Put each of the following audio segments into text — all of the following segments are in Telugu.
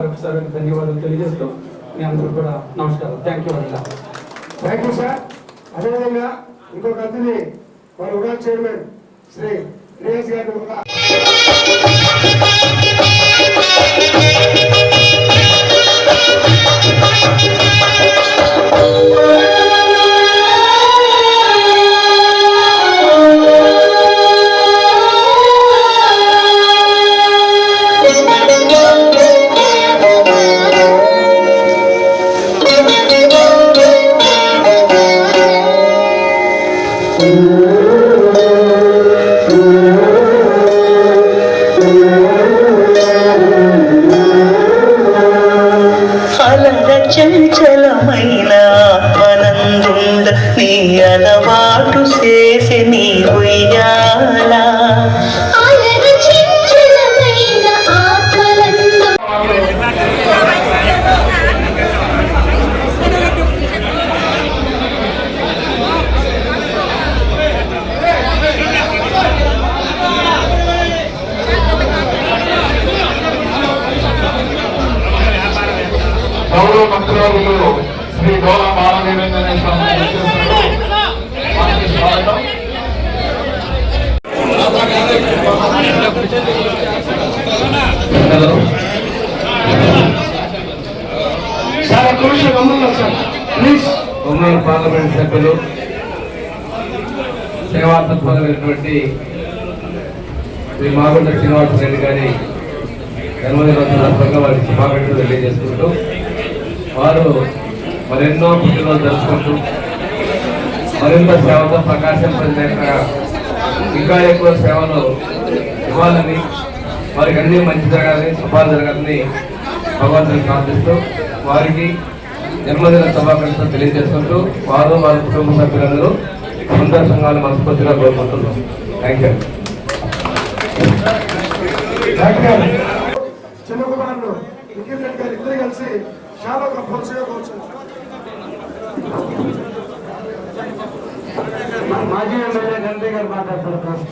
ఒకసారి ధన్యవాదాలు తెలియజేస్తూ మీ అందరూ కూడా నమస్కారం. Thank you sir. అదేవిధంగా ఇంకొక అతిథి మన ఉడా చైర్మన్ శ్రీ రియాజ్ గారు చంచలమైన ఆనందుండ నీ అలవాటు చేసి నీ ఉయ్యాల గౌరవ మంత్రివర్యులు శ్రీ గౌరవ బాలదేవేంద్ర స్వాగతం. ఉమ్మడి పార్లమెంట్ సభ్యులు సేవా తత్పరమైనటువంటి శ్రీ మాగుంట శ్రీనివాసరెడ్డి గారి జన్మదిన సందర్భంగా వారికి శుభాకాంక్షలు తెలియజేసుకుంటూ వారు మరెన్నో పుట్టినరోజు జరుపుకుంటూ మరింత సేవతో ప్రకాశం ప్రజల ఇంకా ఎక్కువ సేవలు ఇవ్వాలని వారికి అన్ని మంచి జరగాలని శుభాలు జరగాలని భగవంతుని ప్రార్థిస్తూ వారికి జన్మదిన శుభాకాంక్షలు తెలియజేసుకుంటూ వారు వారి కుటుంబ సభ్యులందరూ సుందర సంఘాలు మనస్ఫూర్తిగా కోరుకుంటున్నాం. Thank you. చిన్న కుమారులు వికెట్ రెడ్డి గారు ఇద్దరు కలిసి చాలా కంపల్సరీగా కూర్చున్నారు. మాజీ ఎమ్మెల్యే గంటే గారు మాట్లాడుతున్నారు.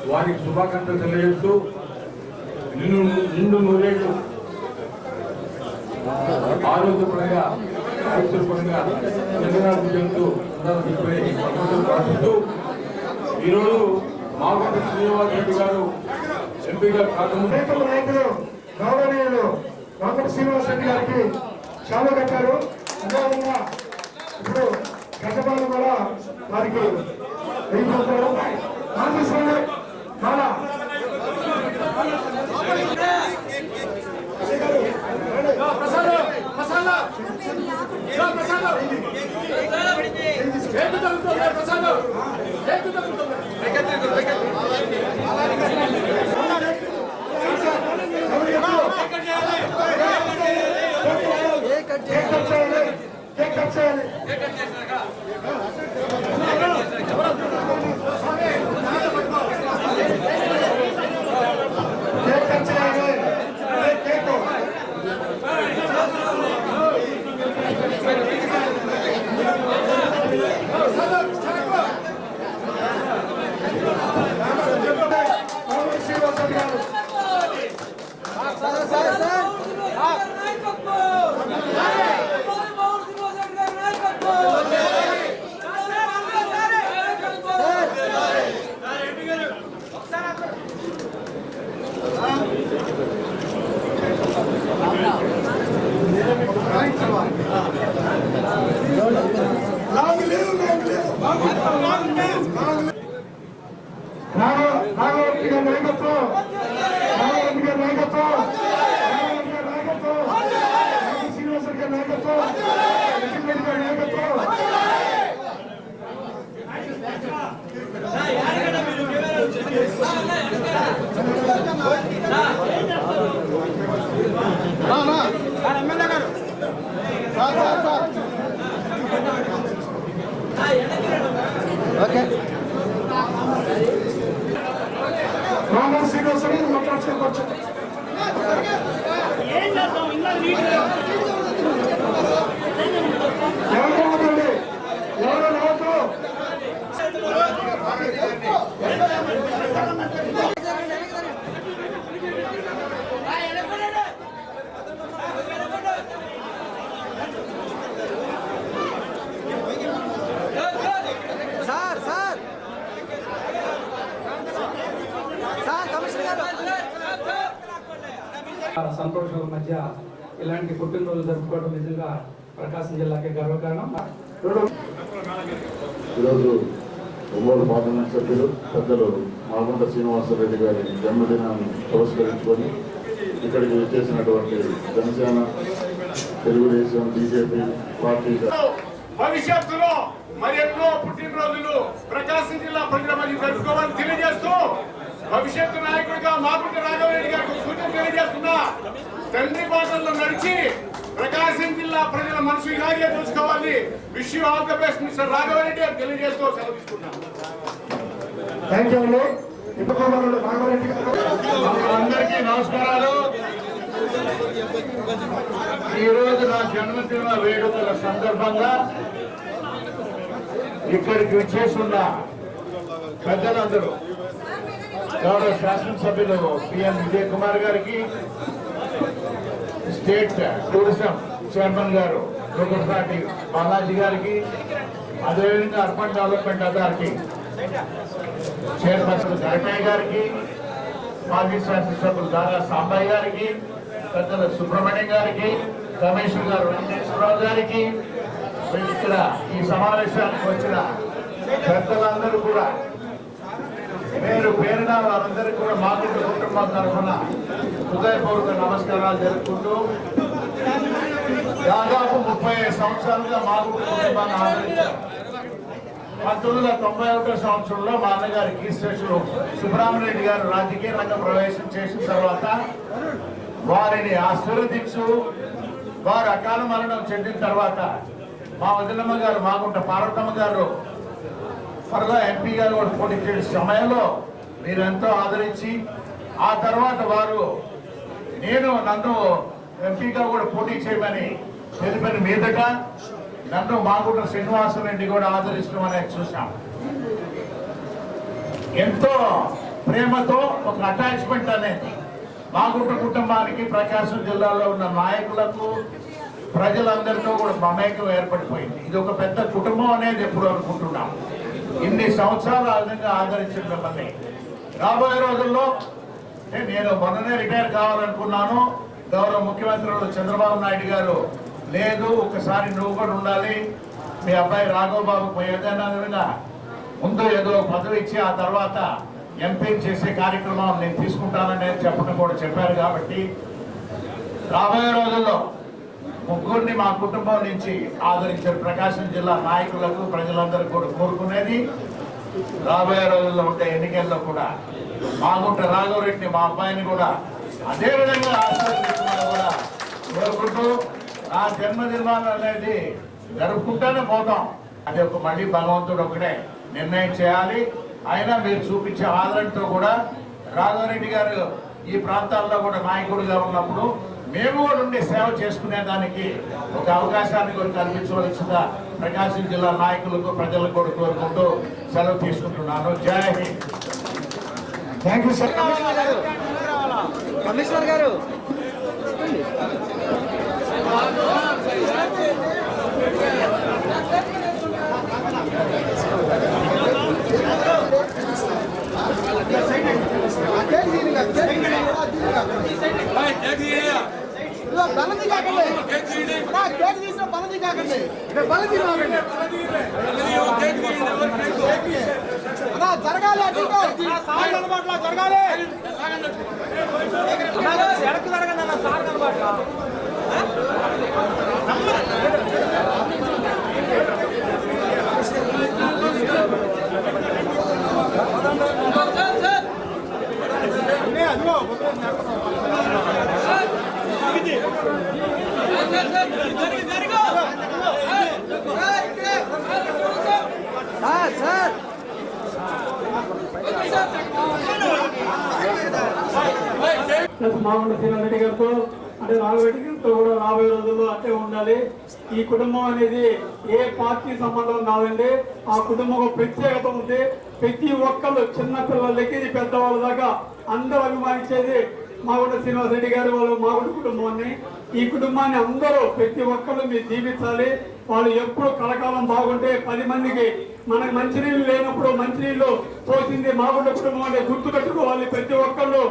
వారికి శుభాకాంక్షలు తెలియజేస్తూ నిండు నూరేళ్లు ఆరోగ్యపరంగా ఆరోగ్యపరంగా చంద్రబాబు చెందుతూ ప్రార్థిస్తూ ఈరోజు మాగుంట శ్రీనివాస్ రెడ్డి గారు ఎంపీగా కాకుండా నాయకులు గౌరవనీయులు మాగుంట శ్రీనివాస్ రెడ్డి గారికి చాలా కట్టారు. అదేవిధంగా ఇప్పుడు గజపాలు కూడా వారికి వెళ్ళిపోతారు. ఓకే మామూలు శ్రీనివాస్ రెడ్డి మాట్లాడుకోవచ్చు. సంతోషాల మధ్య ఇలాంటి పుట్టినరోజు జరుపుకోవడం నిజంగా ప్రకాశం జిల్లాకి గర్వకారణం. ఈరోజు ఒంగోలు పార్లమెంట్ సభ్యులు పెద్దలు మాగుంట శ్రీనివాసరెడ్డి గారి జన్మదినాన్ని పురస్కరించుకొని ఇక్కడికి వచ్చేసినటువంటి జనసేన, తెలుగుదేశం, బీజేపీ పార్టీ భవిష్యత్తులో మరెన్నో పుట్టినరోజులు ప్రకాశం జిల్లా ప్రజల మధ్య జరుపుకోవాలని తెలియజేస్తూ భవిష్యత్తు నాయకుడిగా మాగుంట రాఘవరెడ్డి గారికి సూచన తెలియజేస్తున్నా. తండ్రి బాటల్లో నడిచి ప్రకాశం జిల్లా ప్రజల మనసు ఇలాగే చూసుకోవాలి. Wish you all the best mister Raghavareddy అని తెలియజేస్తూ సెలవు తీసుకున్నాను. థ్యాంక్ యూ అండి. అందరికీ నమస్కారాలు. ఈరోజు నా జన్మదిన వేడుకల సందర్భంగా ఇక్కడికి వచ్చేస్తున్న పెద్దలందరూ, గౌరవ శాసనసభ్యులు పిఎన్ విజయ్ కుమార్ గారికి, స్టేట్ టూరిజం చైర్మన్ గారు దుర్గపాటి బాలాజీ గారికి, అదేవిధంగా urban development authority chairperson Garataiah గారికి, మాజీ శాసనసభ్యులు దారా సాంబయ్య గారికి, పెద్దల సుబ్రహ్మణ్యం గారికి, కమిషనర్ గారు వెంకటేశ్వరరావు గారికి, ఇక్కడ ఈ సమావేశానికి వచ్చిన పెద్దలందరూ కూడా పేరు పేరున వారందరికీ కూడా మాగుంట కుటుంబం తరఫున హృదయపూర్వక నమస్కారాలు జరుపుకుంటూ, దాదాపు 35 సంవత్సరాలుగా మాగుంట కుటుంబాన్ని ఆదరించారు. 1991 సంవత్సరంలో మా అన్నగారి కీర్తిశేషులు సుబ్రహ్మణ్యం గారు రాజకీయ రంగ ప్రవేశం చేసిన తర్వాత వారిని ఆశీర్వదించు, వారు అకాల మరణం చెందిన తర్వాత మా వదినమ్మ గారు మాగుంట పార్వతమ్మ గారు త్వరగా ఎంపీ గారు కూడా పోటీ చేసే సమయంలో మీరెంతో ఆదరించి, ఆ తర్వాత వారు నన్ను ఎంపీగా కూడా పోటీ చేయమని తెలిపిన మీదట నన్ను మాగుంట శ్రీనివాసరెడ్డి కూడా ఆదరించడం అనేది చూసాం. ఎంతో ప్రేమతో ఒక అటాచ్మెంట్ అనేది మాగుంట కుటుంబానికి, ప్రకాశం జిల్లాలో ఉన్న నాయకులకు, ప్రజలందరితో కూడా మమేకం ఏర్పడిపోయింది. ఇది ఒక పెద్ద కుటుంబం అనేది ఎప్పుడు అనుకుంటున్నాం. ఇన్ని సంవత్సరాలు ఆ విధంగా ఆదరించిన మిమ్మల్ని రాబోయే రోజుల్లో నేను మొన్ననే రిటైర్ కావాలనుకున్నాను. గౌరవ ముఖ్యమంత్రులు చంద్రబాబు నాయుడు గారు లేదు, ఒకసారి నువ్వు కూడా ఉండాలి, మీ అబ్బాయి రాఘవ బాబుకు ఏదైనా ముందు ఏదో పదవి ఇచ్చి ఆ తర్వాత ఎంపీ చేసే కార్యక్రమం నేను తీసుకుంటానని చెప్పడం కూడా చెప్పారు. కాబట్టి రాబోయే రోజుల్లో ముగ్గురిని మా కుటుంబం నుంచి ఆదరించిన ప్రకాశం జిల్లా నాయకులకు, ప్రజలందరికీ కూడా కోరుకునేది, రాబోయే రోజుల్లో ఉండే ఎన్నికల్లో కూడా మాగుంట రాఘవరెడ్డిని, మా అబ్బాయిని కూడా అదే విధంగా ఆశీర్వదించమని కూడా కోరుకుంటూ, నా జన్మదినం అనేది జరుపుకుంటూనే పోతాం. అది ఒక మళ్ళీ భగవంతుడు ఒకటే నిర్ణయం చేయాలి. అయినా మీరు చూపించే ఆదరణతో కూడా రాఘవరెడ్డి గారు ఈ ప్రాంతాల్లో కూడా నాయకుడిగా ఉన్నప్పుడు మేము కూడా ఉండి సేవ చేసుకునేదానికి ఒక అవకాశాన్ని కూడా కల్పించవలసిన ప్రకాశం జిల్లా నాయకులకు, ప్రజలకు కూడా కోరుకుంటూ సెలవు తీసుకుంటున్నాను. జై Hind. Thank you sir. Commissioner గారు బలది కాకండి, కేక్ తీసిన బలది కాకండి, బలది జరగాలి, సార్ కనబాట్లా జరగాలి, ఎడకు జరగండి అన్న, సార్ కనబాట్లా. సార్ మాగుంట శ్రీనివాసరెడ్డి గారితో అంటే రాఘవరెడ్డి గారితో కూడా రాబోయే రోజుల్లో అట్టే ఉండాలి. ఈ కుటుంబం అనేది ఏ పార్టీ సంబంధం కాదండి. ఆ కుటుంబం ప్రత్యేకత ఉంది. ప్రతి ఒక్కళ్ళు చిన్న పిల్లలకి పెద్దవాళ్ళ దాకా అందరూ అభిమానించేది మాగుంట శ్రీనివాసరెడ్డి గారు, వాళ్ళు మాగుంట కుటుంబాన్ని. ఈ కుటుంబాన్ని అందరూ ప్రతి ఒక్కళ్ళు మీరు దీవించాలి. వాళ్ళు ఎప్పుడు కలకాలం బాగుంటే 10 మందికి మనకు మంచినీళ్ళు లేనప్పుడు మంచినీళ్ళు పోసింది మాగుంట కుటుంబం అంటే గుర్తు పెట్టుకోవాలి ప్రతి ఒక్కళ్ళు.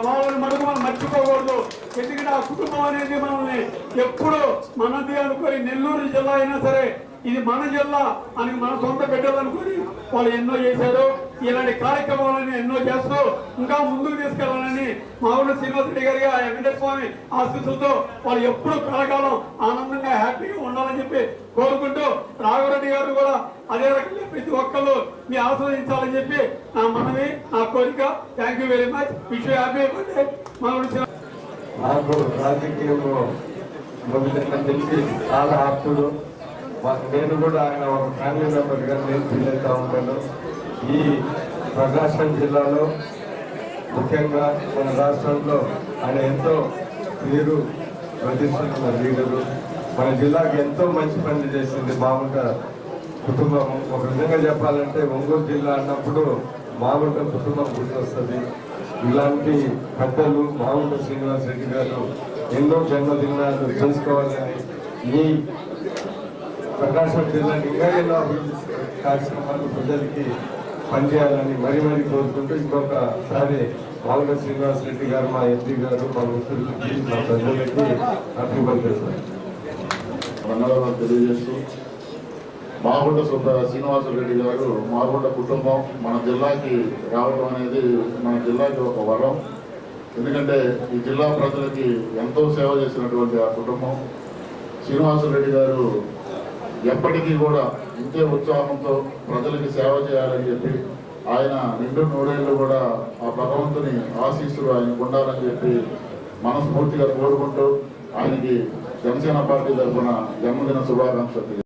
వాళ్ళని మటుకు మనం మర్చిపోకూడదు. ఎందుకంటే ఆ కుటుంబం అనేది మనల్ని ఎప్పుడు మనది అనుకొని, నెల్లూరు జిల్లా అయినా సరే ఇది మన జిల్లా అని మన సొంత బిడ్డలు అనుకొని వాళ్ళు ఎన్నో చేశారు. ఇలాంటి కార్యక్రమాలను ఎన్నో చేస్తూ ఇంకా ముందుకు తీసుకెళ్లాలని మాగుంట శ్రీనివాసరెడ్డి గారి వెంకటేశ్వర స్వామి ఆశీస్సులతో వాళ్ళు ఎప్పుడు కలకాలం ఆనందంగా హ్యాపీగా ఉండాలని చెప్పి కోరుకుంటూ, రాఘవరెడ్డి గారు కూడా అదే రకంగా ప్రతి ఒక్కళ్ళు మీ ఆస్వాదించాలని చెప్పి నా మనవి, నా కోరిక. Thank you very much. Wish you happy birthday Magunta. నాకు రాజకీయంలో తెలిసి చాలా ఆప్తుడు. నేను కూడా ఆయన ఒక ఫ్యామిలీ మెంబర్గా నేను ఫీల్ అవుతూ ఉంటాను. ఈ ప్రకాశం జిల్లాలో ముఖ్యంగా మన రాష్ట్రంలో ఆయన ఎంతో పేరు ప్రతిష్ఠిస్తున్న లీడరు. మన జిల్లాకి ఎంతో మంచి పనులు చేసింది మాగుంట కుటుంబం. ఒక విధంగా చెప్పాలంటే ఒంగోలు జిల్లా అన్నప్పుడు మాగుంట కుటుంబం గుర్తొస్తుంది. ఇలాంటి పెద్దలు మాగుంట శ్రీనివాసరెడ్డి గారు ఎన్నో జన్మదినాలు చేసుకోవాలని, ఈ ప్రకాశం జిల్లాకి ఇంకా ఎన్నో అభివృద్ధి కార్యక్రమాలు ప్రజలకి పనిచేయాలని మరీ కోరుకుంటూ, ఇంకొకసారి మాగుంట శ్రీనివాసరెడ్డి గారు, మా ఎంపీ గారు, మా మిత్రులకి, మా ప్రజలకి అభివందనాలు ధన్యవాదాలు తెలియజేస్తూ, మాగుంట శ్రీనివాసరెడ్డి గారు మాగుంట కుటుంబం మన జిల్లాకి రావడం అనేది మన జిల్లాకి ఒక వరం. ఎందుకంటే ఈ జిల్లా ప్రజలకి ఎంతో సేవ చేసినటువంటి ఆ కుటుంబం. శ్రీనివాసరెడ్డి గారు ఎప్పటికీ కూడా ఇంతే ఉత్సాహంతో ప్రజలకి సేవ చేయాలని చెప్పి, ఆయన నిండు నూరేళ్లు కూడా ఆ భగవంతుని ఆశీస్సులు ఆయనకు ఉండాలని చెప్పి మనస్ఫూర్తిగా కోరుకుంటూ, ఆయనకి జనసేన పార్టీ తరఫున జన్మదిన శుభాకాంక్షలు.